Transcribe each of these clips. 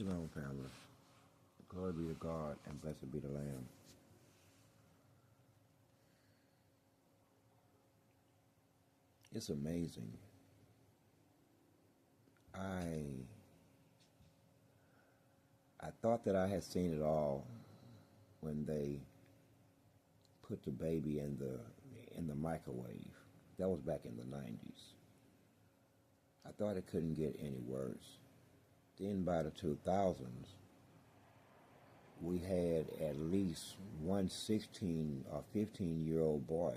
Shalom, family. Glory be to God and blessed be the Lamb. It's amazing. I thought that I had seen it all when they put the baby in the microwave. That was back in the 90s. I thought it couldn't get any worse. Then by the 2000s, we had at least one 16 or 15-year-old boy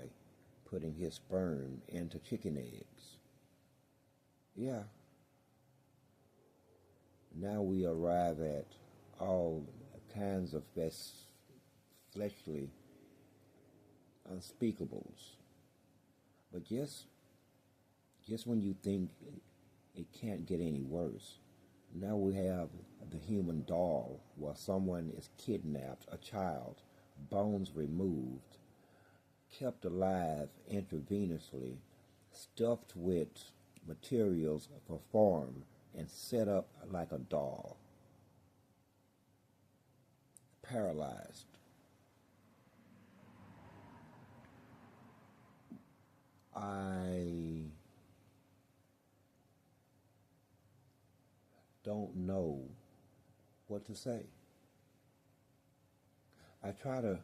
putting his sperm into chicken eggs. Yeah. Now we arrive at all kinds of fleshly unspeakables. But just when you think it can't get any worse, now we have the human doll, where someone is kidnapped, a child, bones removed, kept alive intravenously, stuffed with materials for form, and set up like a doll. Paralyzed. I don't know what to say. I try to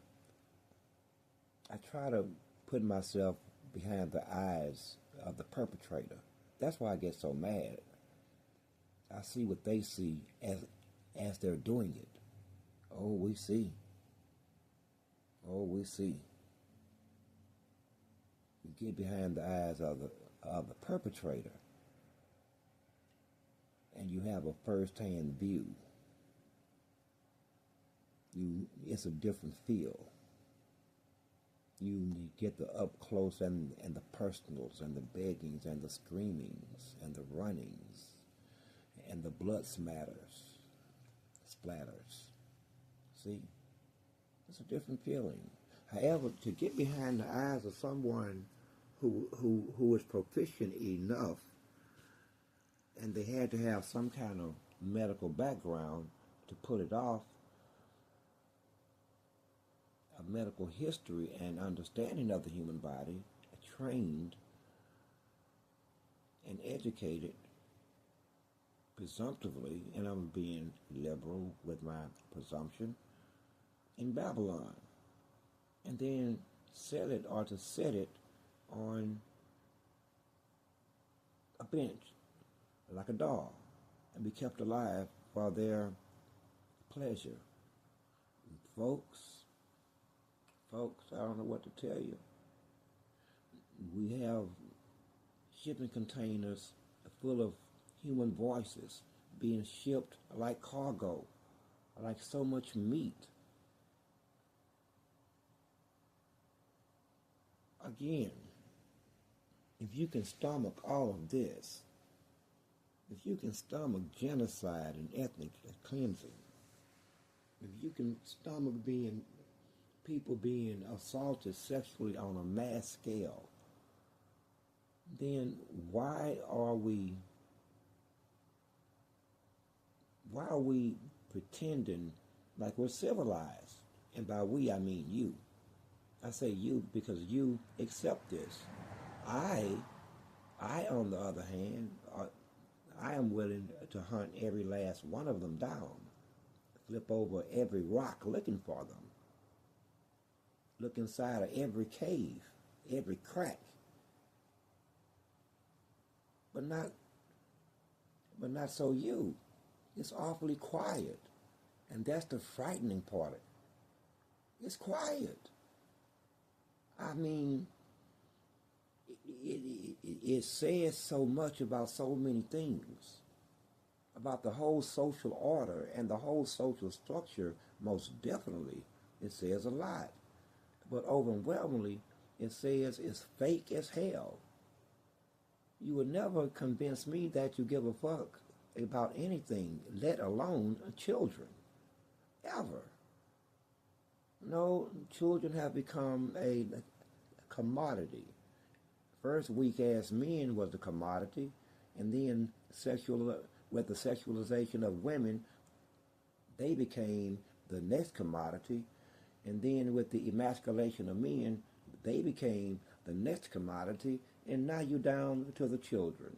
put myself behind the eyes of the perpetrator. That's why I get so mad. I see what they see as they're doing it. Oh, we see. Oh, we see. You get behind the eyes of the perpetrator, and you have a first-hand view. It's a different feel. You get the up close and the personals and the beggings and the screamings and the runnings and the blood splatters. See? It's a different feeling. However, to get behind the eyes of someone who is proficient enough, and they had to have some kind of medical background to pull it off, a medical history and understanding of the human body, trained and educated presumptively, and I'm being liberal with my presumption, in Babylon, and then sell it or to set it on a bench like a doll and be kept alive for their pleasure. Folks, I don't know what to tell you. We have shipping containers full of human voices being shipped like cargo, like so much meat. Again, if you can stomach all of this, if you can stomach genocide and ethnic cleansing, if you can stomach people being assaulted sexually on a mass scale, then why are we pretending like we're civilized? And by we, I mean you. I say you because you accept this. I, on the other hand, I am willing to hunt every last one of them down, flip over every rock looking for them, look inside of every cave, every crack, but not so you. It's awfully quiet, and that's the frightening part. It's quiet. I mean, it says so much about so many things, about the whole social order and the whole social structure. Most definitely, it says a lot. But overwhelmingly, it says it's fake as hell. You would never convince me that you give a fuck about anything, let alone children, ever. No, children have become a commodity. First, weak-ass men was the commodity, and then with the sexualization of women, they became the next commodity. And then with the emasculation of men, they became the next commodity. And now you're down to the children.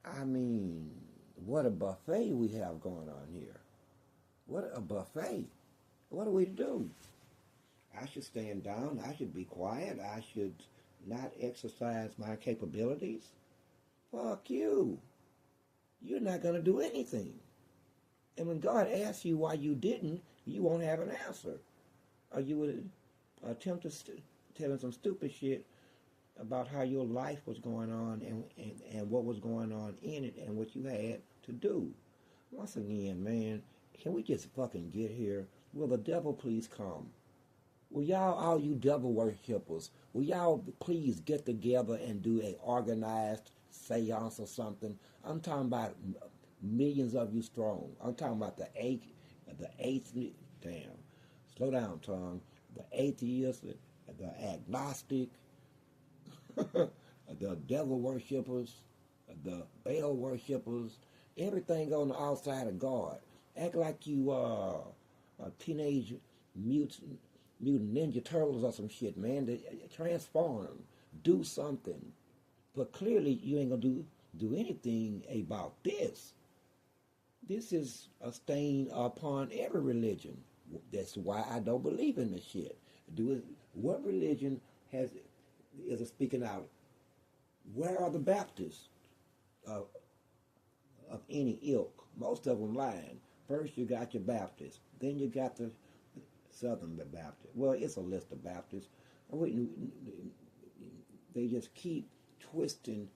I mean, what a buffet we have going on here. What a buffet. What do we do? I should stand down. I should be quiet. I should not exercise my capabilities. Fuck you. You're not going to do anything. And when God asks you why you didn't, you won't have an answer. Or you would attempt to tell him some stupid shit about how your life was going on and what was going on in it and what you had to do. Once again, man, can we just fucking get here? Will the devil please come? Will y'all, all you devil worshippers, will y'all please get together and do a organized seance or something? I'm talking about millions of you strong. I'm talking about the damn, slow down, tongue, the atheist, the agnostic, the devil worshippers, the Baal worshippers, everything on the outside of God. Act like you are a teenage mutant Ninja Turtles or some shit, man. They transform, do something. But clearly you ain't gonna do anything about this. This is a stain upon every religion. That's why I don't believe in this shit. What religion is speaking out? Where are the Baptists of any ilk? Most of them lying. First you got your Baptists, then you got the Southern Baptist. Well, it's a list of Baptists. They just keep twisting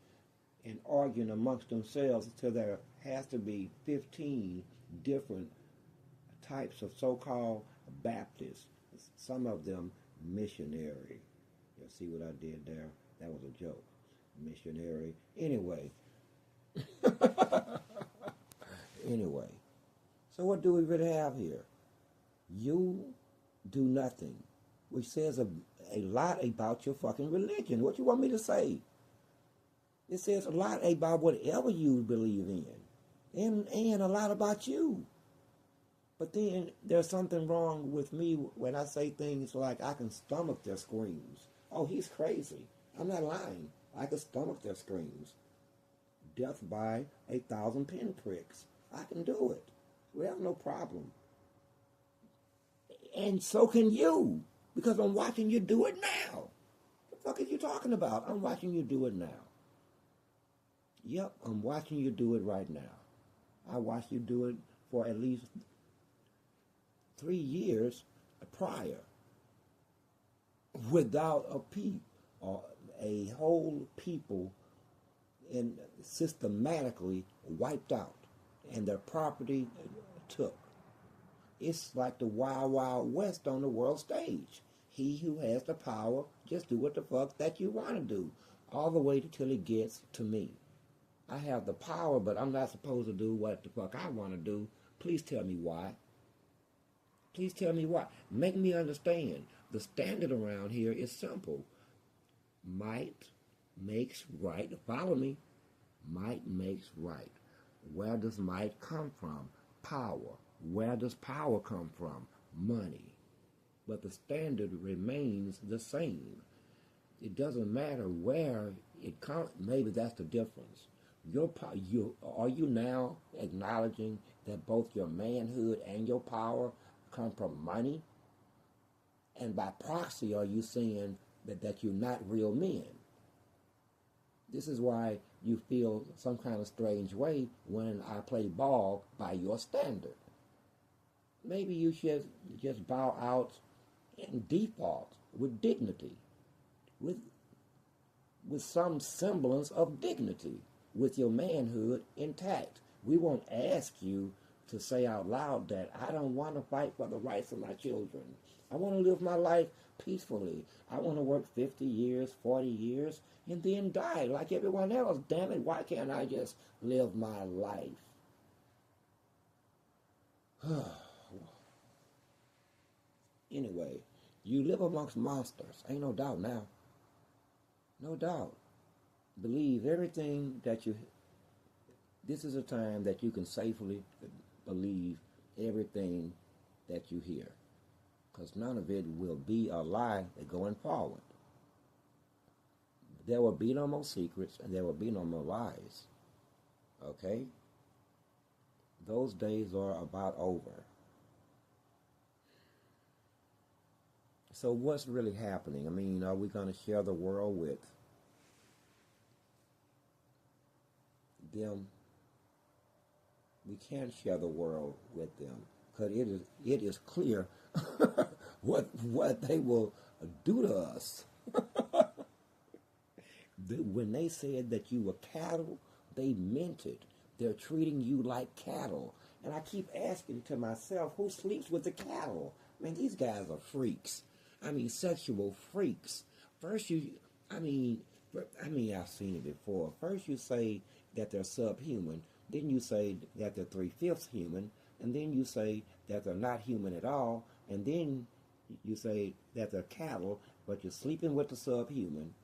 and arguing amongst themselves until there has to be 15 different types of so-called Baptists. Some of them missionary. You see what I did there? That was a joke. Missionary. Anyway. Anyway. So what do we really have here? You do nothing, which says a lot about your fucking religion. What you want me to say? It says a lot about whatever you believe in, and a lot about you. But then there's something wrong with me when I say things like I can stomach their screams. Oh, he's crazy. I'm not lying. I can stomach their screams. Death by 1,000 pinpricks. I can do it. We have no problem. And so can you, because I'm watching you do it now. What the fuck are you talking about? I'm watching you do it now. Yep, I'm watching you do it right now. I watched you do it for at least 3 years prior, without a peep or a whole people and systematically wiped out and their property took. It's like the Wild Wild West on the world stage. He who has the power, just do what the fuck that you want to do, all the way till it gets to me. I have the power, but I'm not supposed to do what the fuck I want to do. Please tell me why. Please tell me why. Make me understand. The standard around here is simple. Might makes right. Follow me. Might makes right. Where does might come from? Power. Where does power come from? Money. But the standard remains the same. It doesn't matter where it comes. Maybe that's the difference. Are you now acknowledging that both your manhood and your power come from money? And by proxy, are you saying that you're not real men? This is why you feel some kind of strange way when I play ball by your standard. Maybe you should just bow out and default with dignity, with some semblance of dignity, with your manhood intact. We won't ask you to say out loud that I don't want to fight for the rights of my children. I want to live my life peacefully. I want to work 50 years, 40 years, and then die like everyone else. Damn it, why can't I just live my life? Anyway, you live amongst monsters. Ain't no doubt now. No doubt. Believe everything that This is a time that you can safely believe everything that you hear, because none of it will be a lie going forward. There will be no more secrets, and there will be no more lies. Okay? Those days are about over. So what's really happening? I mean, are we going to share the world with them? We can't share the world with them, because it is clear what they will do to us. When they said that you were cattle, they meant it. They're treating you like cattle. And I keep asking to myself, who sleeps with the cattle? Man, these guys are freaks. I mean, sexual freaks. First I've seen it before. First you say that they're subhuman, then you say that they're 3/5 human, and then you say that they're not human at all, and then you say that they're cattle, but you're sleeping with the subhuman.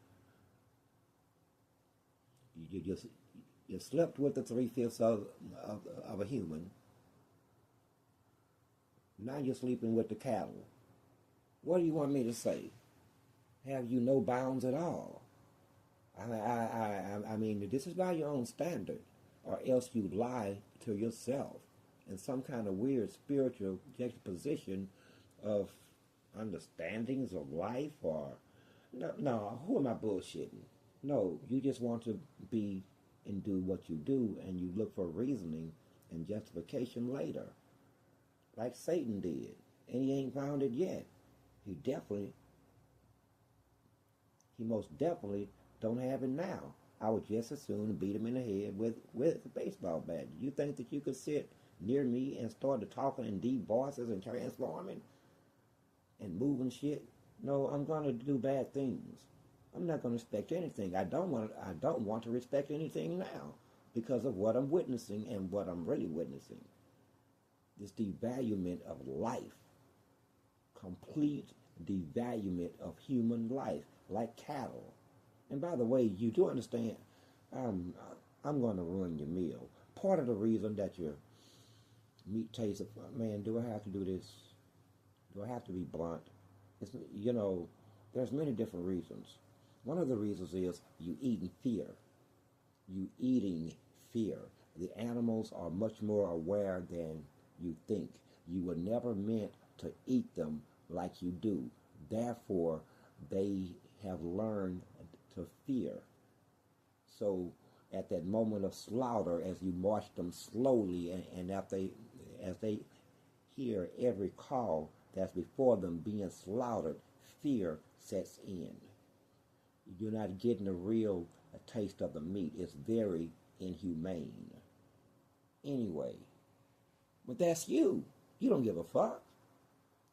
You slept with the 3/5 of a human. Now you're sleeping with the cattle. What do you want me to say? Have you no bounds at all? I mean, this is by your own standard, or else you lie to yourself in some kind of weird spiritual juxtaposition of understandings of life, or no, who am I bullshitting? No, you just want to be and do what you do, and you look for reasoning and justification later, like Satan did, and he ain't found it yet. He most definitely don't have it now. I would just as soon beat him in the head with a baseball bat. You think that you could sit near me and start talking in deep voices and transforming and moving shit? No, I'm going to do bad things. I'm not going to respect anything. I don't want to respect anything now because of what I'm witnessing and what I'm really witnessing. This devaluement of life. Complete devaluement of human life, like cattle. And by the way, you do understand, I'm going to ruin your meal. Part of the reason that your meat tastes, man, do I have to do this? Do I have to be blunt? There's many different reasons. One of the reasons is you eating fear. You eating fear. The animals are much more aware than you think. You were never meant to eat them like you do. Therefore, they have learned to fear. So at that moment of slaughter, as you march them slowly, and as they hear every call that's before them being slaughtered, fear sets in. You're not getting a real taste of the meat. It's very inhumane. Anyway, but that's you. You don't give a fuck.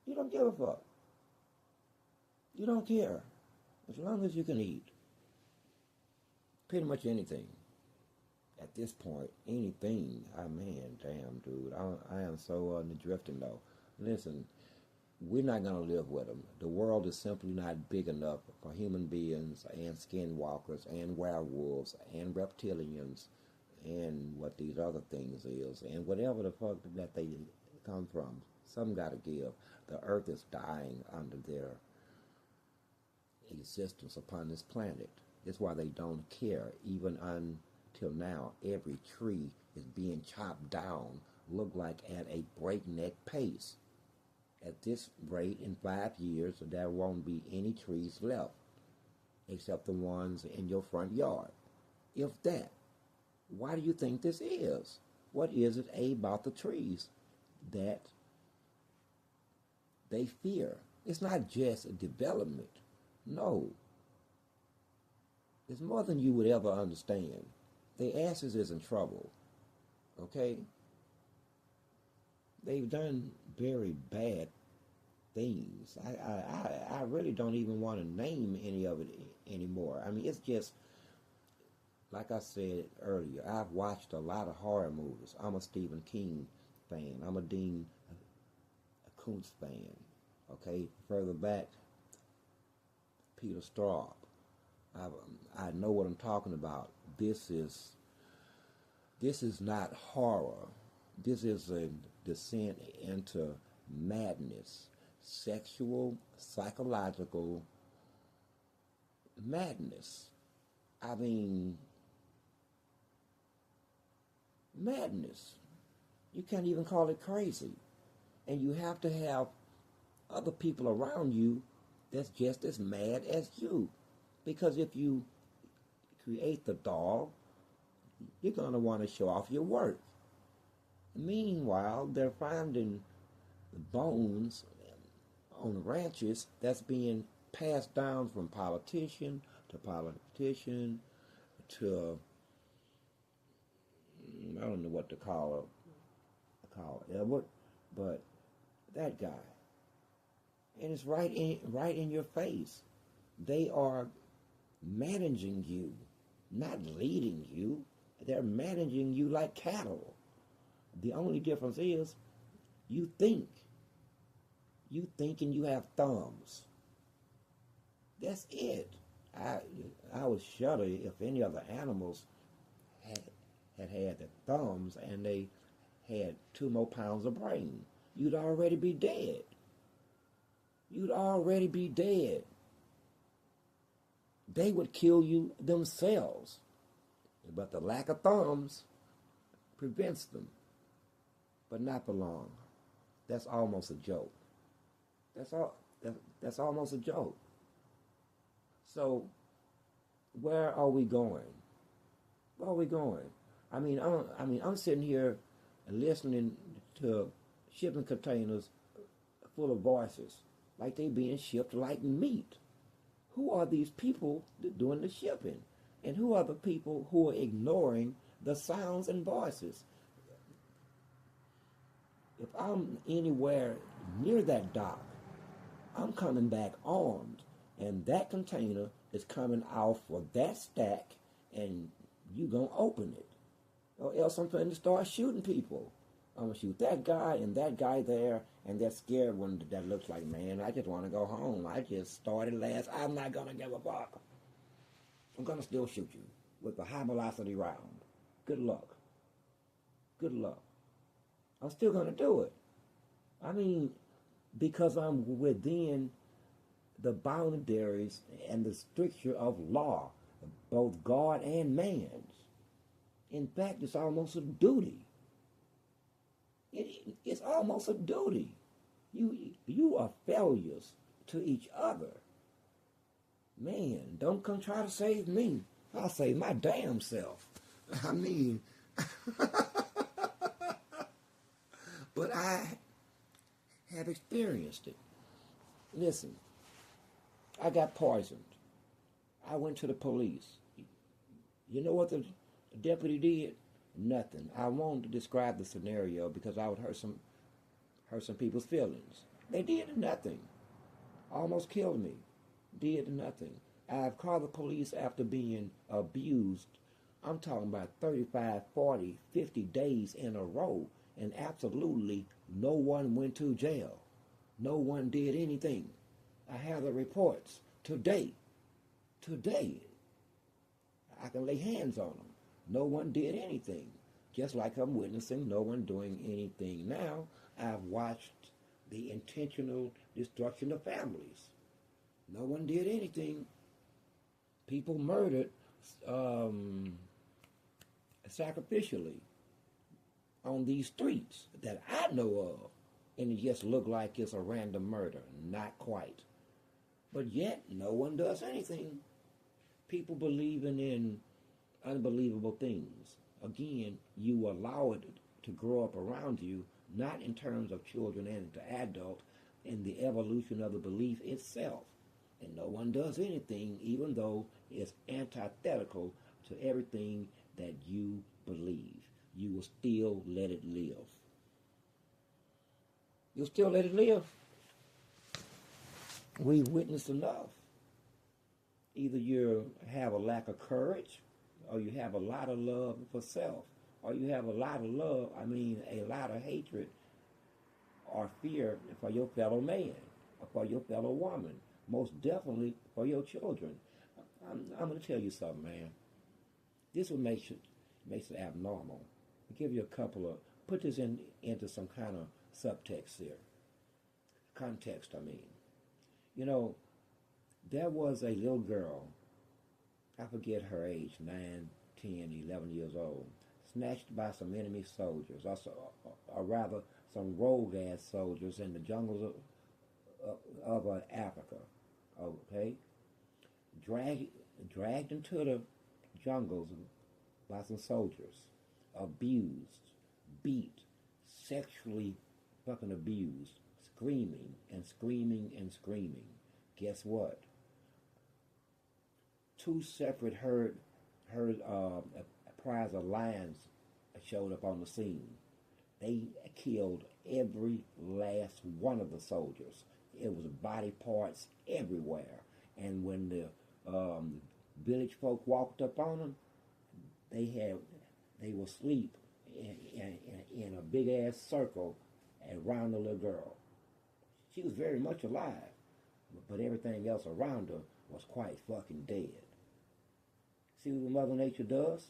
You don't give a fuck. You don't care. As long as you can eat. Pretty much anything. At this point, anything. Man, damn, dude. I am so drifting, though. Listen, we're not going to live with them. The world is simply not big enough for human beings and skinwalkers and werewolves and reptilians and what these other things is and whatever the fuck that they come from. Some got to give. The earth is dying under their existence upon this planet. That's why they don't care. Even until now, every tree is being chopped down, look like at a breakneck pace. At this rate, in 5 years, there won't be any trees left, except the ones in your front yard. If that. Why do you think this is? What is it about the trees that they fear? It's not just development. No. It's more than you would ever understand. Their asses is in trouble. Okay? They've done very bad things. I really don't even want to name any of it anymore. I mean, it's just, like I said earlier, I've watched a lot of horror movies. I'm a Stephen King fan. I'm a Dean Koontz fan. Okay? Further back, Peter Straub. I know what I'm talking about. This is This is not horror. This is a descent into madness, sexual, psychological madness. I mean, madness. You can't even call it crazy. And you have to have other people around you that's just as mad as you. Because if you create the dog, you're going to want to show off your work. Meanwhile, they're finding the bones on ranches that's being passed down from politician to politician to, I don't know what to call Edward, but that guy. And it's right in your face. They are managing you, not leading you. They're managing you like cattle. The only difference is you think. You think and you have thumbs. That's it. I would shudder if any other animals had the thumbs and they had 2 more pounds of brain. You'd already be dead. You'd already be dead. They would kill you themselves. But the lack of thumbs prevents them. But not for long. That's almost a joke. That's almost a joke. So, where are we going? Where are we going? I'm sitting here listening to shipping containers full of voices, like they being shipped like meat. Who are these people doing the shipping? And who are the people who are ignoring the sounds and voices? If I'm anywhere near that dock, I'm coming back armed, and that container is coming out for that stack, and you gonna open it. Or else I'm going to start shooting people. I'm going to shoot that guy and that guy there, and that scared one that looks like, man, I just want to go home. I just started last. I'm not going to give a fuck. I'm going to still shoot you with a high velocity round. Good luck. Good luck. I'm still going to do it. I mean, because I'm within the boundaries and the stricture of law, both God and man's. In fact, it's almost a duty. It's almost a duty. You are failures to each other. Man, don't come try to save me. I'll save my damn self. I mean, but I have experienced it. Listen, I got poisoned. I went to the police. You know what the deputy did? Nothing. I won't describe the scenario because I would hurt some people's feelings. They did nothing. Almost killed me. Did nothing. I've called the police after being abused. I'm talking about 35, 40, 50 days in a row, and absolutely no one went to jail. No one did anything. I have the reports today. Today. I can lay hands on them. No one did anything. Just like I'm witnessing no one doing anything now, I've watched the intentional destruction of families. No one did anything. People murdered sacrificially on these streets that I know of. And it just looked like it's a random murder. Not quite. But yet, no one does anything. People believing in unbelievable things. Again, you allow it to grow up around you, not in terms of children and to adult, in the evolution of the belief itself. And no one does anything, even though it's antithetical to everything that you believe. You will still let it live. You'll still let it live. We've witnessed enough. Either you have a lack of courage, or you have a lot of love for self, or you have a lot of a lot of hatred or fear for your fellow man, or for your fellow woman, most definitely for your children. I'm going to tell you something, man. This will make Makes it abnormal. I'll give you a couple of, put this into some kind of subtext here. Context, I mean. You know, there was a little girl, I forget her age, 9, 10, 11 years old, snatched by some enemy soldiers, or rather some rogue-ass soldiers in the jungles of Africa, okay? Dragged into the jungles by some soldiers, abused, beat, sexually fucking abused, screaming and screaming and screaming. Guess what? Two separate prize of lions showed up on the scene. They killed every last one of the soldiers. It was body parts everywhere. And when the village folk walked up on them, they were asleep in a big ass circle around the little girl. She was very much alive, but everything else around her was quite fucking dead. See what Mother Nature does?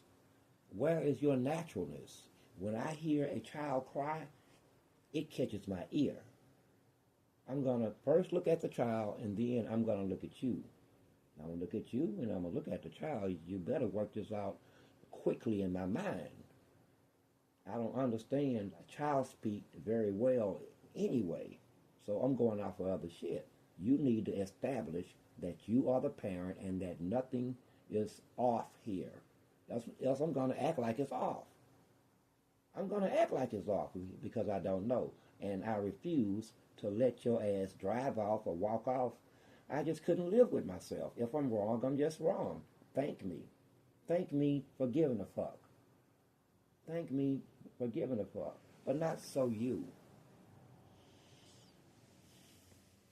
Where is your naturalness? When I hear a child cry, it catches my ear. I'm going to first look at the child, and then I'm going to look at you. I'm going to look at you, and I'm going to look at the child. You better work this out quickly in my mind. I don't understand child speak very well anyway, so I'm going off of other shit. You need to establish that you are the parent and that nothing is off here. Else I'm going to act like it's off. I'm going to act like it's off because I don't know. And I refuse to let your ass drive off or walk off. I just couldn't live with myself. If I'm wrong, I'm just wrong. Thank me. Thank me for giving a fuck. Thank me for giving a fuck. But not so you.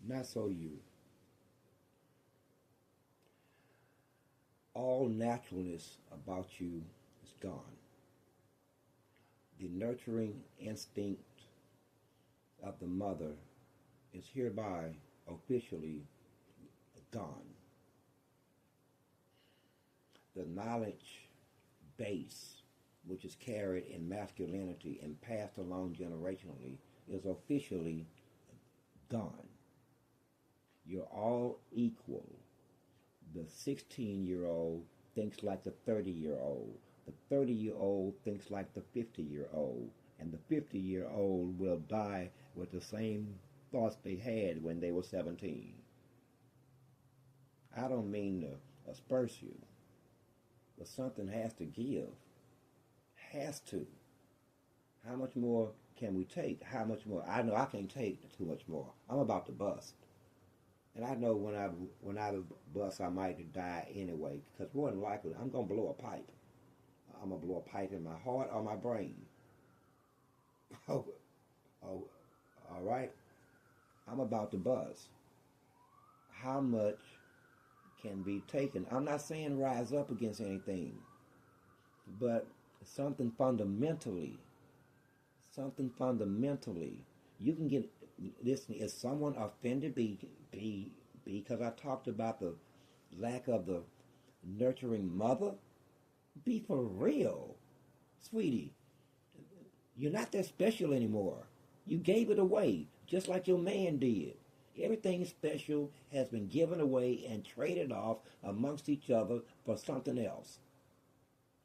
Not so you. All naturalness about you is gone. The nurturing instinct of the mother is hereby officially gone. The knowledge base, which is carried in masculinity and passed along generationally, is officially gone. You're all equal. The 16-year-old thinks like the 30-year-old. The 30-year-old thinks like the 50-year-old. And the 50-year-old will die with the same thoughts they had when they were 17. I don't mean to asperse you, but something has to give. Has to. How much more can we take? How much more? I know I can't take too much more. I'm about to bust. And I know when I bust, I might die anyway, because more than likely, I'm going to blow a pipe. I'm going to blow a pipe in my heart or my brain. Oh, all right? I'm about to bust. How much can be taken? I'm not saying rise up against anything, but something fundamentally, you can get, listen, is someone offended because I talked about the lack of the nurturing mother? Be for real, sweetie. You're not that special anymore. You gave it away, just like your man did. Everything special has been given away and traded off amongst each other for something else.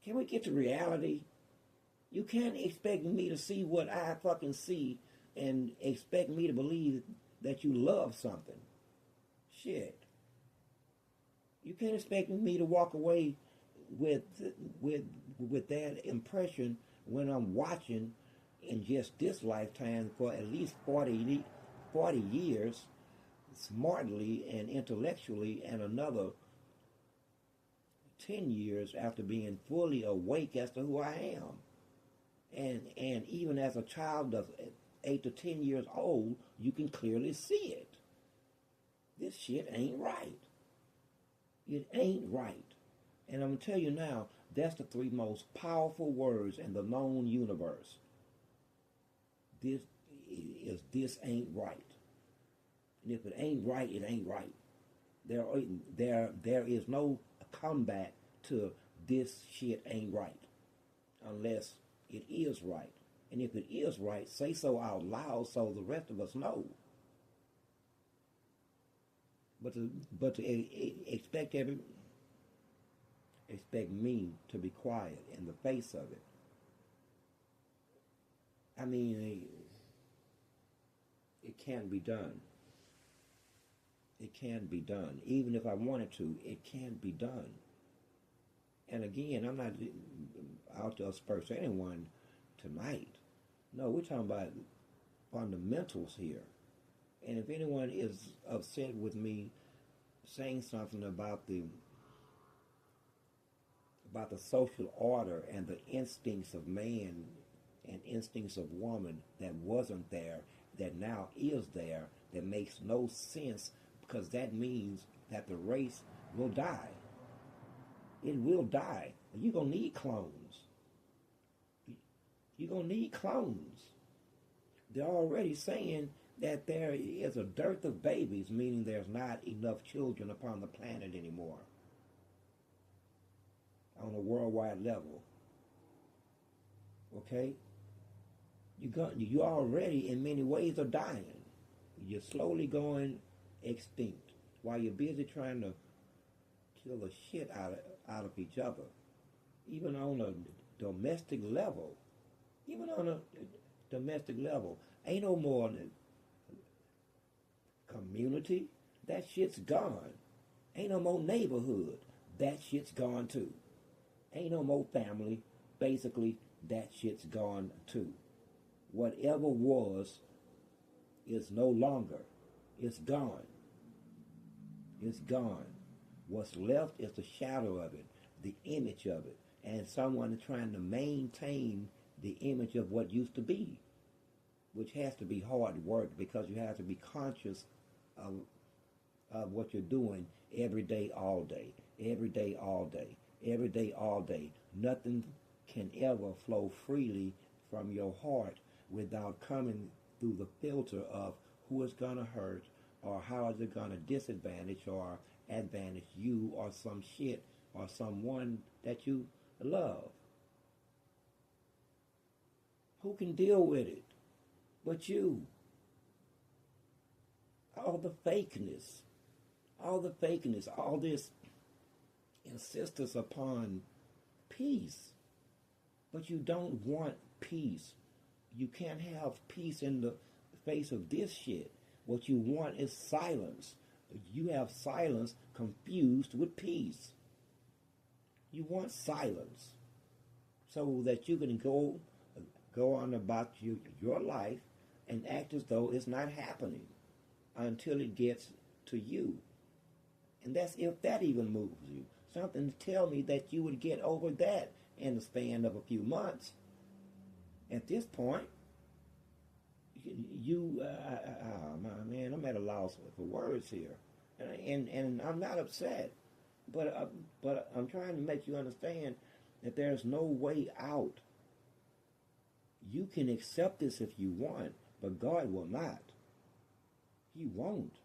Can we get to reality? You can't expect me to see what I fucking see and expect me to believe that you love something. Shit. You can't expect me to walk away with that impression when I'm watching in just this lifetime for at least 40 years smartly and intellectually, and another 10 years after being fully awake as to who I am. And even as a child of 8 to 10 years old, you can clearly see it. This shit ain't right. It ain't right. And I'm going to tell you now, that's the 3 most powerful words in the known universe. This ain't right. And if it ain't right, it ain't right. There is no comeback to this shit ain't right. unless it is right. And if it is right, say so out loud so the rest of us know. But to expect me to be quiet in the face of it. I mean, it can be done. It can be done. Even if I wanted to, it can be done. And again, I'm not out to asperse anyone tonight. No, we're talking about fundamentals here. And if anyone is upset with me saying something about the social order and the instincts of man and instincts of woman that wasn't there, that now is there, that makes no sense, because that means that the race will die. It will die. You're going to need clones. You're going to need clones. They're already saying that there is a dearth of babies, meaning there's not enough children upon the planet anymore on a worldwide level. Okay? You already, in many ways, are dying. You're slowly going extinct while you're busy trying to kill the shit out of each other. Even on a domestic level. Ain't no more community. That shit's gone. Ain't no more neighborhood. That shit's gone too. Ain't no more family. Basically, that shit's gone too. Whatever was is no longer. It's gone. It's gone. What's left is the shadow of it, the image of it, and someone trying to maintain the image of what used to be, which has to be hard work because you have to be conscious of what you're doing every day, all day, every day, all day, every day, all day. Nothing can ever flow freely from your heart without coming through the filter of who is going to hurt or how is it going to disadvantage or advantage you or some shit or someone that you love. Who can deal with it but you? All the fakeness, all this insistence upon peace. But you don't want peace. You can't have peace in the face of this shit. What you want is silence. You have silence confused with peace. You want silence so that you can go on about your life and act as though it's not happening until it gets to you. And that's if that even moves you. Something to tell me that you would get over that in the span of a few months. At this point, man, I'm at a loss for words here. And I'm not upset. But I'm trying to make you understand that there's no way out. You can accept this if you want, but God will not. He won't.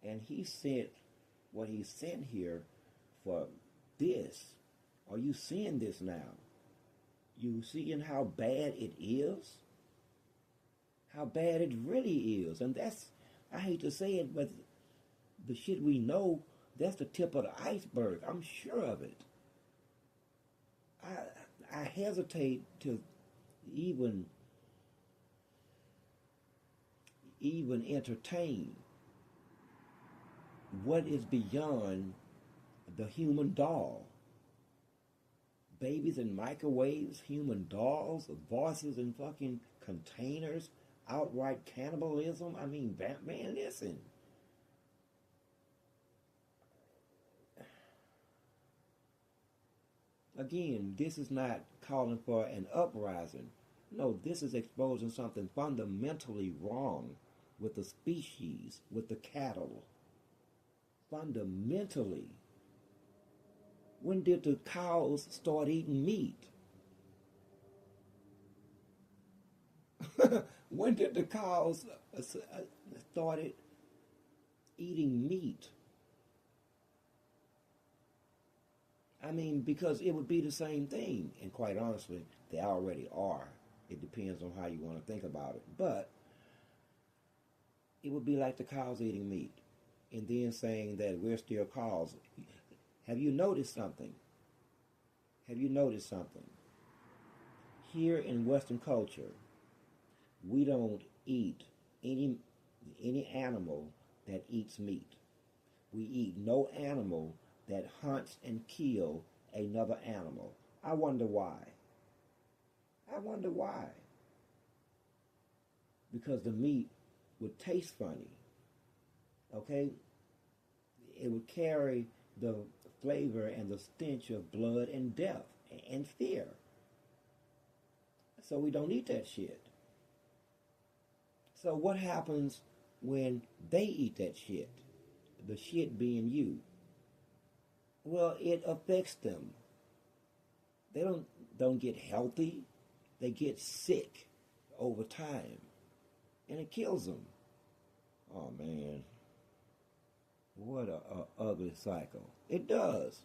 And he sent what he sent here for this. Are you seeing this now? You seeing how bad it is? How bad it really is. And that's, I hate to say it, but the shit we know, that's the tip of the iceberg. I'm sure of it. I hesitate to even entertain what is beyond the human doll. Babies in microwaves, human dolls, voices in fucking containers, outright cannibalism. I mean, man, listen. Again, this is not calling for an uprising. No, this is exposing something fundamentally wrong with the species, with the cattle. Fundamentally. When did the cows start eating meat? When did the cows started eating meat? I mean, because it would be the same thing, and quite honestly, they already are. It depends on how you want to think about it. But it would be like the cows eating meat, and then saying that we're still cows. Have you noticed something? Have you noticed something? Here in Western culture, we don't eat any animal that eats meat. We eat no animal that hunts and kills another animal. I wonder why. I wonder why. Because the meat would taste funny. Okay? It would carry the flavor and the stench of blood and death and fear. So we don't eat that shit. So what happens when they eat that shit? The shit being you. Well, it affects them. They don't get healthy. They get sick over time. And it kills them. Oh, man. What a ugly cycle. It does.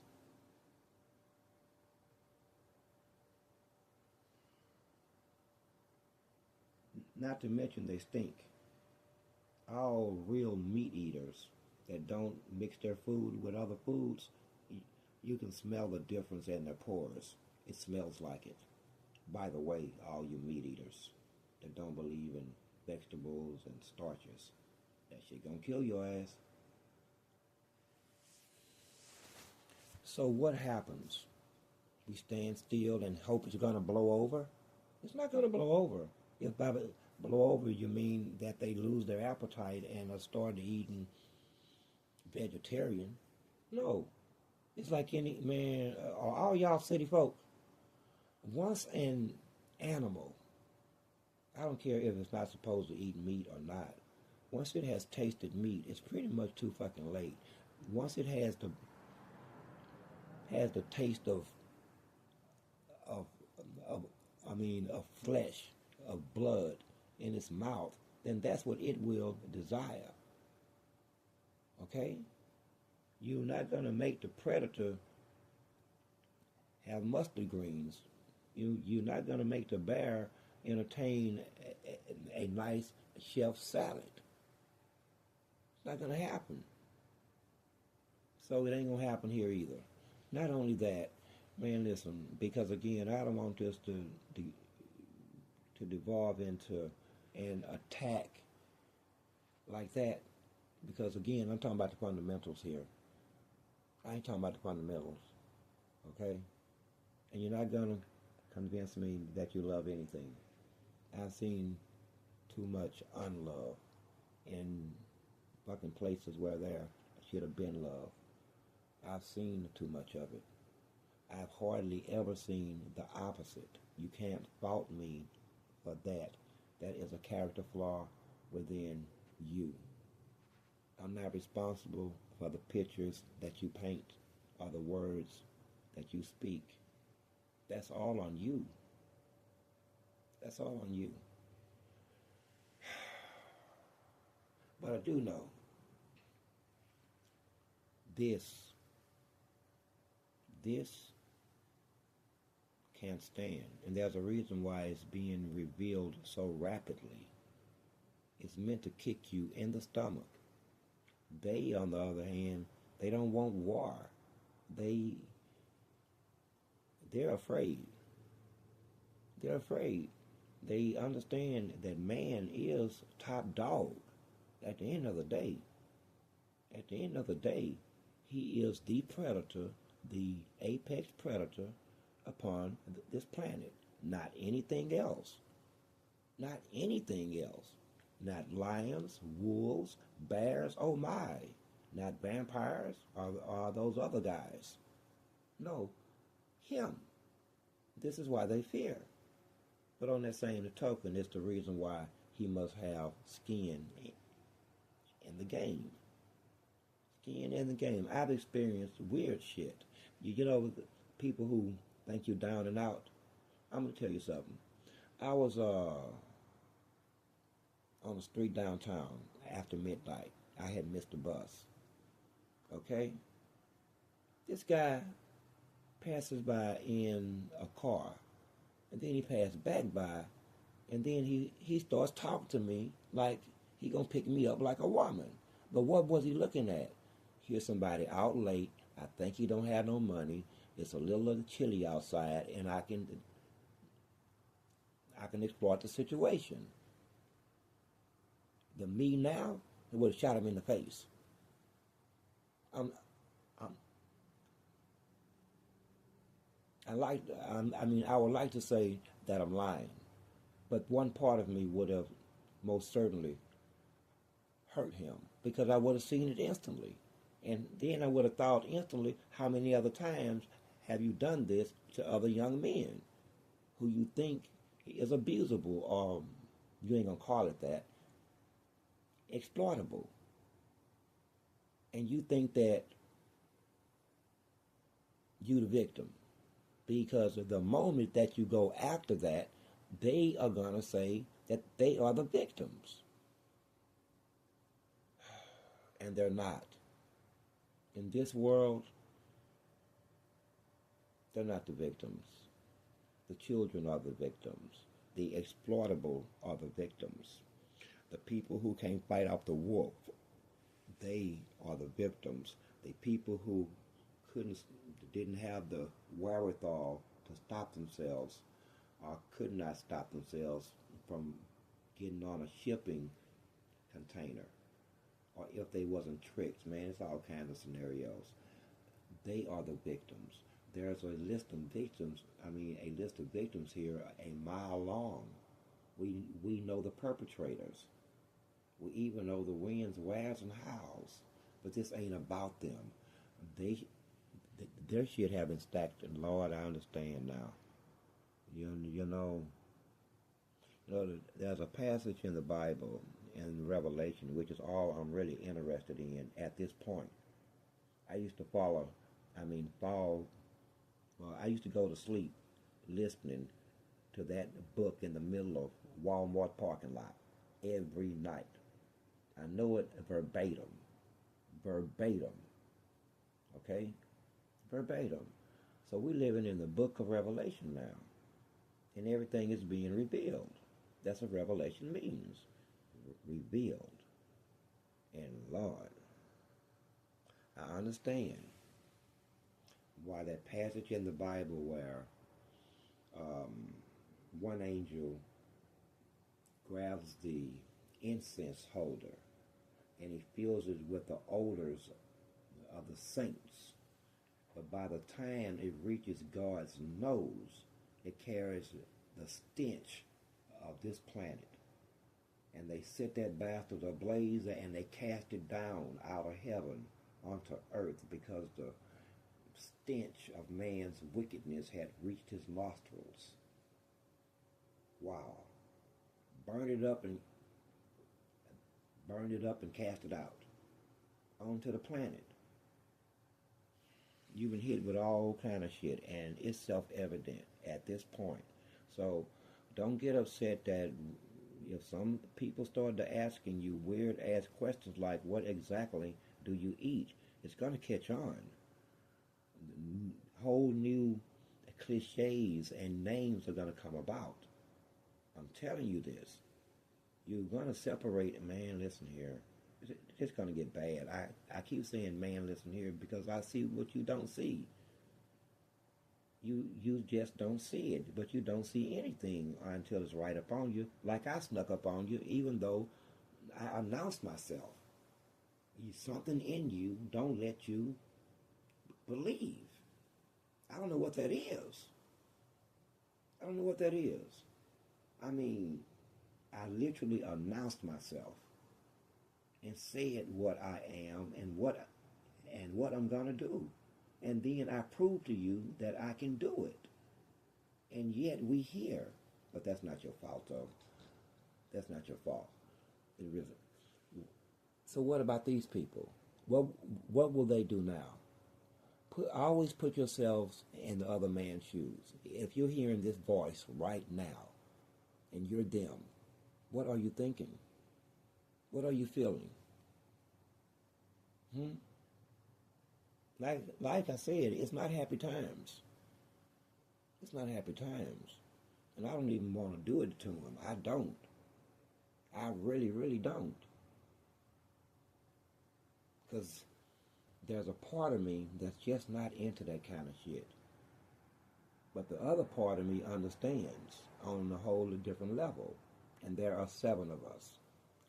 Not to mention they stink. All real meat eaters that don't mix their food with other foods, you can smell the difference in their pores. It smells like it. By the way, all you meat eaters that don't believe in vegetables and starches, that shit gonna kill your ass. So what happens? We stand still and hope it's gonna blow over? It's not gonna blow over. If by blow over you mean that they lose their appetite and are starting eating vegetarian, no. It's like any man, all y'all city folk. Once an animal, I don't care if it's not supposed to eat meat or not. Once it has tasted meat, it's pretty much too fucking late. Once it has the taste of of of flesh, of blood in its mouth, then that's what it will desire. Okay? You're not gonna make the predator have mustard greens. You're not gonna make the bear entertain a nice chef salad. It's not gonna happen. So it ain't gonna happen here either. Not only that, man, listen, because again, I don't want this to devolve into an attack like that. Because again, I'm talking about the fundamentals here. I ain't talking about the fundamentals, okay? And you're not gonna convince me that you love anything. I've seen too much unlove in fucking places where there should have been love. I've seen too much of it. I've hardly ever seen the opposite. You can't fault me for that. That is a character flaw within you. I'm not responsible for the pictures that you paint or the words that you speak. That's all on you. That's all on you. But I do know this can't stand. And there's a reason why it's being revealed so rapidly. It's meant to kick you in the stomach. They, on the other hand, they don't want war. They're afraid. They're afraid. They understand that man is top dog. At the end of the day, he is the predator, the apex predator upon this planet. Not anything else. Not anything else. Not lions, wolves, bears, oh my. Not vampires or those other guys. No, him. This is why they fear. But on that same token, it's the reason why he must have skin in the game. Skin in the game. I've experienced weird shit. You know, people who think you're down and out. I'm going to tell you something. I was on the street downtown after midnight. I had missed the bus. Okay? This guy passes by in a car, and then he passed back by, and then he starts talking to me like he gonna pick me up like a woman. But what was he looking at? Here's somebody out late. I think he don't have no money. It's a little chilly outside, and I can exploit the situation. The me now, it would have shot him in the face. I'm, I'm, I would like to say that I'm lying, but one part of me would have most certainly hurt him because I would have seen it instantly. And then I would have thought instantly, how many other times have you done this to other young men who you think is abusable, or you ain't gonna call it that, exploitable. And you think that you the victim. Because of the moment that you go after that, they are gonna say that they are the victims. And they're not. In this world, they're not the victims. The children are the victims. The exploitable are the victims. The people who can't fight off the wolf, they are the victims. The people who didn't have the wherewithal to stop themselves, or could not stop themselves from getting on a shipping container, or if they wasn't tricked, man, it's all kinds of scenarios. They are the victims. There's a list of victims, a list of victims here a mile long. We know the perpetrators. We even know the wins, wheres, and hows. But this ain't about them. Their shit have been stacked, and Lord, I understand now. You know, there's a passage in the Bible, in Revelation, which is all I'm really interested in at this point. I used to I used to go to sleep listening to that book in the middle of Walmart parking lot every night. I know it verbatim, okay? Verbatim. So we're living in the book of Revelation now, and everything is being revealed. That's what revelation means, revealed. And Lord, I understand why that passage in the Bible where one angel grabs the incense holder and he fills it with the odors of the saints. But by the time it reaches God's nose, it carries the stench of this planet. And they set that bastard ablaze and they cast it down out of heaven onto earth because the stench of man's wickedness had reached his nostrils. Wow. Burn it up and cast it out onto the planet. You've been hit with all kind of shit, and it's self-evident at this point. So don't get upset that if some people start to asking you weird-ass questions like, what exactly do you eat? It's going to catch on. Whole new cliches and names are going to come about. I'm telling you this. You're going to separate, man, listen here. It's going to get bad. I keep saying, man, listen here, because I see what you don't see. You just don't see it, but you don't see anything until it's right upon you, like I snuck up on you, even though I announced myself. Something in you don't let you believe. I don't know what that is. I don't know what that is. I literally announced myself and said what I am and what I'm gonna do. And then I proved to you that I can do it. And yet we here. But that's not your fault, though. That's not your fault. It isn't. So what about these people? What will they do now? Always put yourselves in the other man's shoes. If you're hearing this voice right now, and you're them, what are you thinking? What are you feeling? Like I said, it's not happy times. It's not happy times. And I don't even want to do it to them. I don't. I really, really don't. Because there's a part of me that's just not into that kind of shit. But the other part of me understands on a whole different level. And there are 7 of us.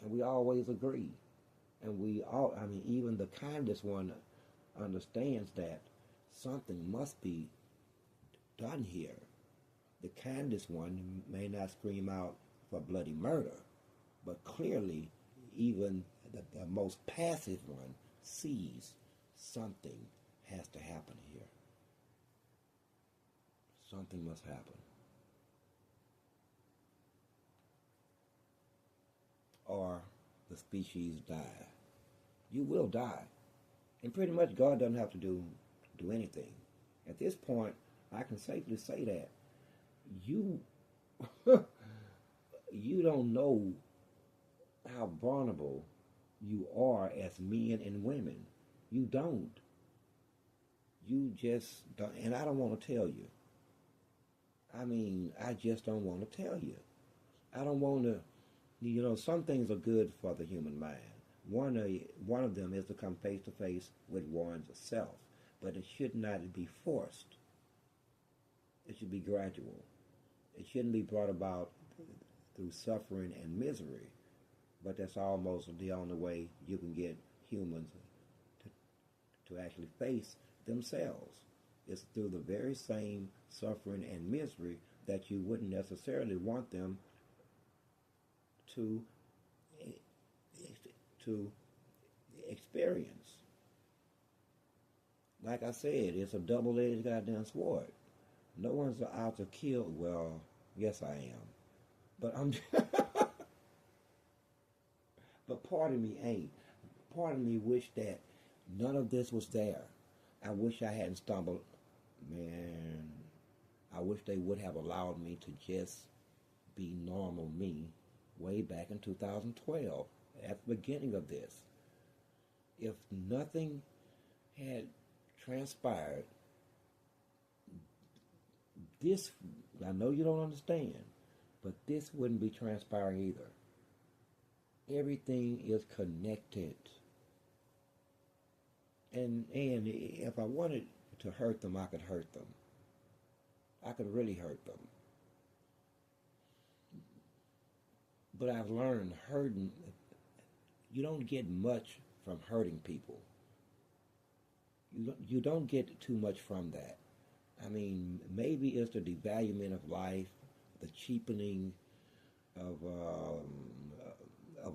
And we always agree. And we all, I mean, even the kindest one understands that something must be done here. The kindest one may not scream out for bloody murder, but clearly even the most passive one sees something has to happen here. Something must happen. Or the species die. You will die. And pretty much God doesn't have to do anything. At this point, I can safely say that you you don't know how vulnerable you are as men and women. You don't. You just don't. And I don't want to tell you. I mean, I just don't want to tell you. I don't want to, some things are good for the human mind. One of them is to come face to face with one's self. But it should not be forced. It should be gradual. It shouldn't be brought about through suffering and misery. But that's almost the only way you can get humans to actually face themselves. It's through the very same suffering and misery that you wouldn't necessarily want them to experience. Like I said, it's a double-edged goddamn sword. No one's out to kill. Well, yes, I am. But I'm. But part of me ain't. Part of me wish that none of this was there. I wish I hadn't stumbled. Man, I wish they would have allowed me to just be normal me way back in 2012 at the beginning of this. If nothing had transpired, this, I know you don't understand, but this wouldn't be transpiring either. Everything is connected. And if I wanted to hurt them, I could hurt them. I could really hurt them. But I've learned hurting, you don't get much from hurting people. You don't get too much from that. I mean, maybe it's the devaluing of life, the cheapening of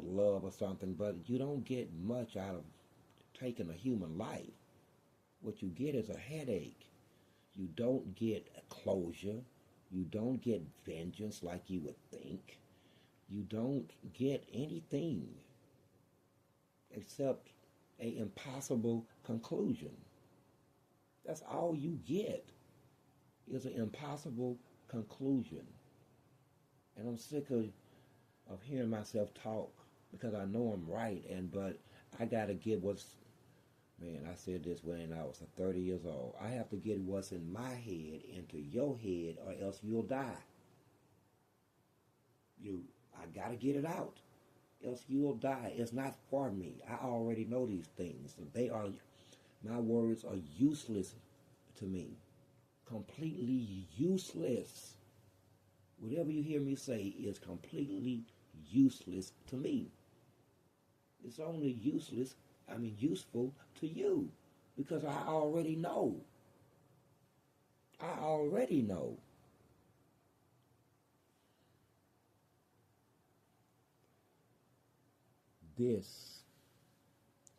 love or something, but you don't get much out of taking a human life. What you get is a headache. You don't get closure. You don't get vengeance like you would think. You don't get anything except an impossible conclusion. That's all you get is an impossible conclusion. And I'm sick of hearing myself talk because I know I'm right, but I gotta get man, I said this when I was 30 years old. I have to get what's in my head into your head or else you'll die. I gotta get it out, else you'll die. It's not for me. I already know these things. My words are useless to me. Completely useless. Whatever you hear me say is completely useless to me. It's only useful to you because I already know. I already know. This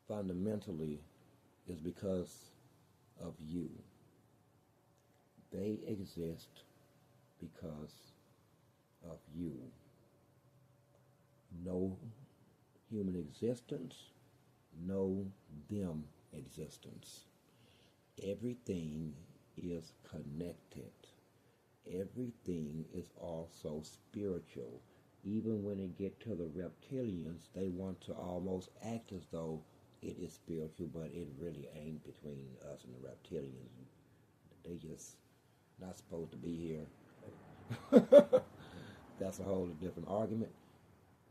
fundamentally is because of you. They exist because of you. No human existence, no them existence. Everything is connected. Everything is also spiritual. Even when it get to the reptilians, they want to almost act as though it is spiritual, but it really ain't between us and the reptilians. They just not supposed to be here. That's a whole different argument.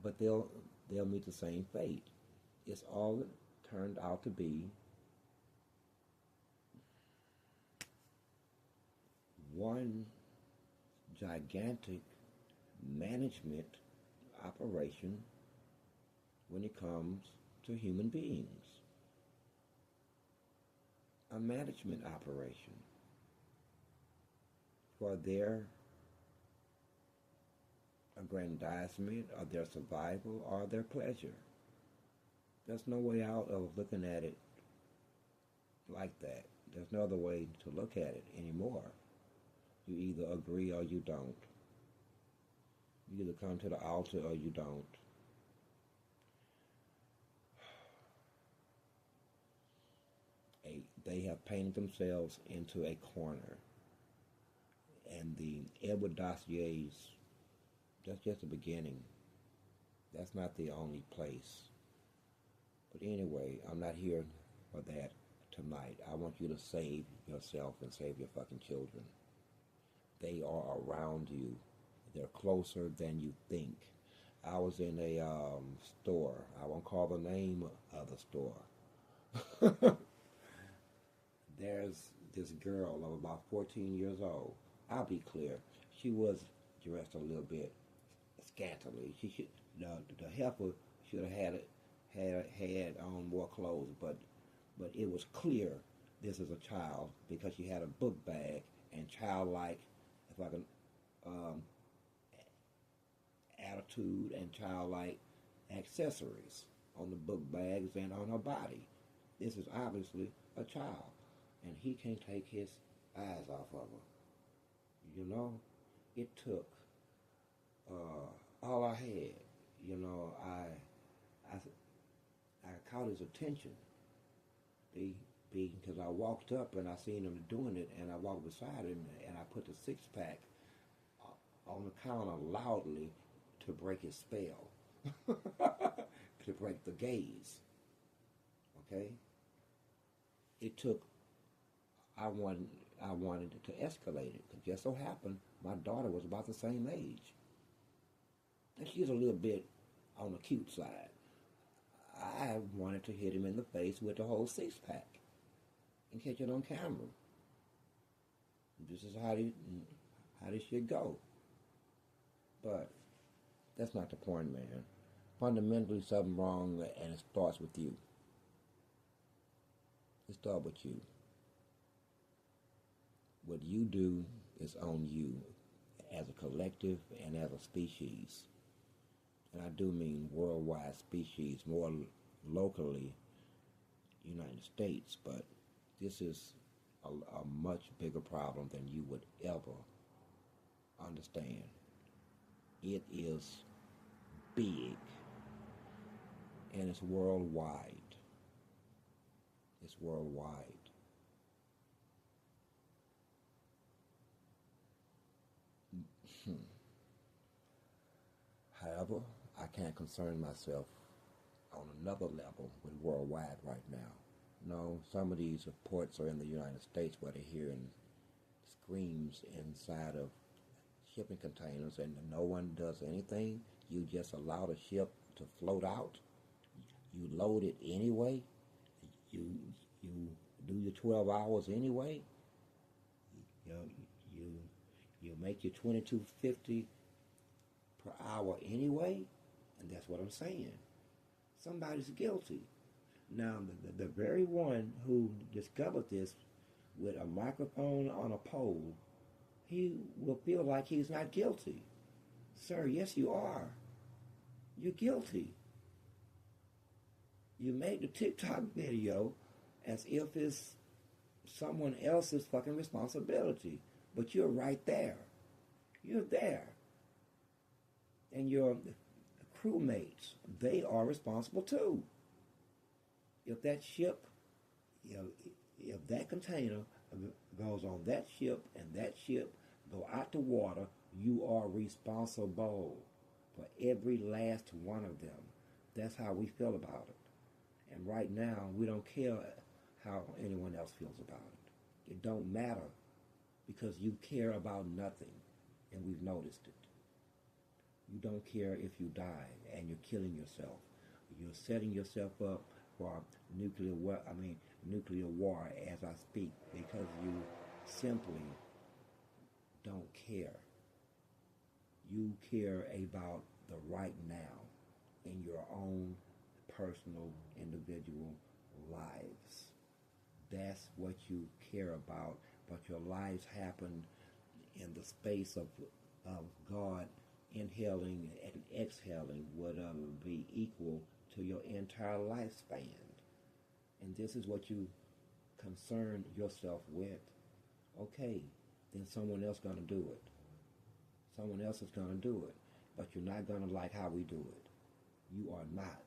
But they'll meet the same fate. It's all turned out to be one gigantic management operation when it comes to human beings. A management operation for their aggrandizement or their survival or their pleasure. There's no way out of looking at it like that. There's no other way to look at it anymore. You either agree or you don't. You either come to the altar or you don't. They have painted themselves into a corner. And the Edward Dossier's, that's just the beginning. That's not the only place. But anyway, I'm not here for that tonight. I want you to save yourself and save your fucking children. They are around you. They're closer than you think. I was in a store. I won't call the name of the store. There's this girl of about 14 years old. I'll be clear. She was dressed a little bit scantily. She should, the heifer should have had on more clothes, but it was clear this is a child because she had a book bag and childlike, if I can, attitude and childlike accessories on the book bags and on her body. This is obviously a child, and he can't take his eyes off of her. You know, it took all I had. You know, I caught his attention because I walked up and I seen him doing it, and I walked beside him and I put the 6-pack on the counter loudly to break his spell, to break the gaze. Okay? It took. I wanted it to escalate it, because just so happened my daughter was about the same age, and she's a little bit on the cute side. I wanted to hit him in the face with the whole 6-pack and catch it on camera. This is how this shit go. But that's not the point, man. Fundamentally, something wrong, and it starts with you. It starts with you. What you do is on you as a collective and as a species. And I do mean worldwide species, more locally United States, but this is a much bigger problem than you would ever understand. It is big, and it's worldwide. It's worldwide. However, I can't concern myself on another level with worldwide right now. No, some of these reports are in the United States where they're hearing screams inside of shipping containers and no one does anything. You just allow the ship to float out. You load it anyway. You do your 12 hours anyway. You make your $22.50 per hour anyway, and that's what I'm saying. Somebody's guilty. Now, the very one who discovered this with a microphone on a pole, he will feel like he's not guilty. Sir, yes, you are. You're guilty. You made the TikTok video as if it's someone else's fucking responsibility, but you're right there. You're there. And your crewmates, they are responsible too. If that ship, if that container goes on that ship and that ship go out to water, you are responsible for every last one of them. That's how we feel about it. And right now, we don't care how anyone else feels about it. It don't matter. because you care about nothing, and we've noticed it. You don't care if you die and you're killing yourself. You're setting yourself up for nuclear war as I speak, because you simply don't care. You care about the right now in your own personal, individual lives. That's what you care about, but your lives happen in the space of God inhaling and exhaling would be equal to your entire lifespan. And this is what you concern yourself with. Okay, then someone else going to do it. Someone else is going to do it. But you're not going to like how we do it. You are not.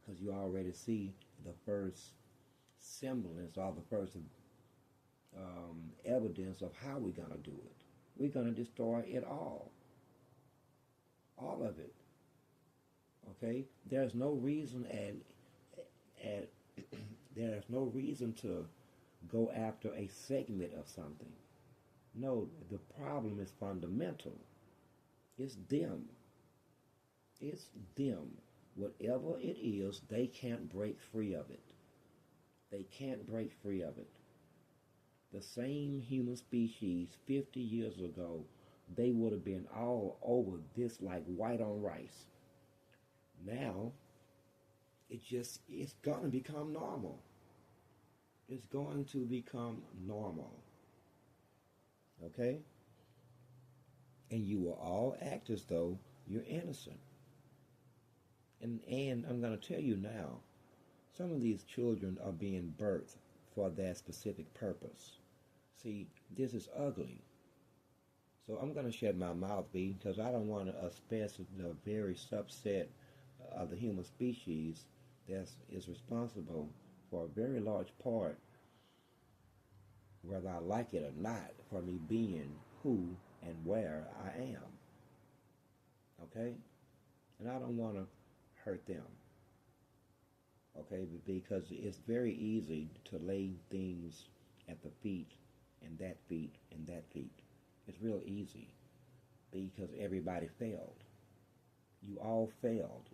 Because you already see the first semblance or the first evidence of how we're going to do it. We're going to destroy it all. All of it. Okay? There's no reason there's no reason to go after a segment of something. No, the problem is fundamental. It's them. It's them. Whatever it is, they can't break free of it. They can't break free of it. The same human species 50 years ago, they would have been all over this like white on rice. Now, it's going to become normal. It's going to become normal. Okay? And you will all act as though you're innocent. And I'm going to tell you now, some of these children are being birthed for that specific purpose. See, this is ugly. So I'm going to shut my mouth, because I don't want to express the very subset of the human species that is responsible for a very large part, whether I like it or not, for me being who and where I am. Okay? And I don't want to hurt them. Okay? Because it's very easy to lay things at the feet, and that feet, and that feet. It's real easy, because everybody failed. You all failed.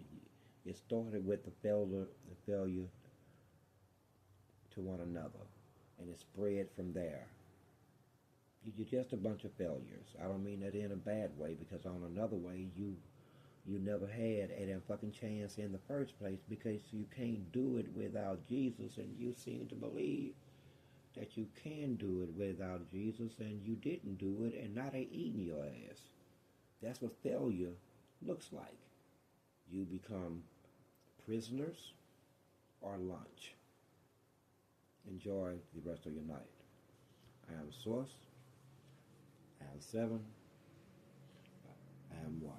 It started with the failure to one another, and it spread from there. You're just a bunch of failures. I don't mean that in a bad way, because on another way, you never had a damn fucking chance in the first place, because you can't do it without Jesus, and you seem to believe that you can do it without Jesus, and you didn't do it, and now they eating your ass. That's what failure looks like. You become prisoners or lunch. Enjoy the rest of your night. I am Source. I am 7. I am 1.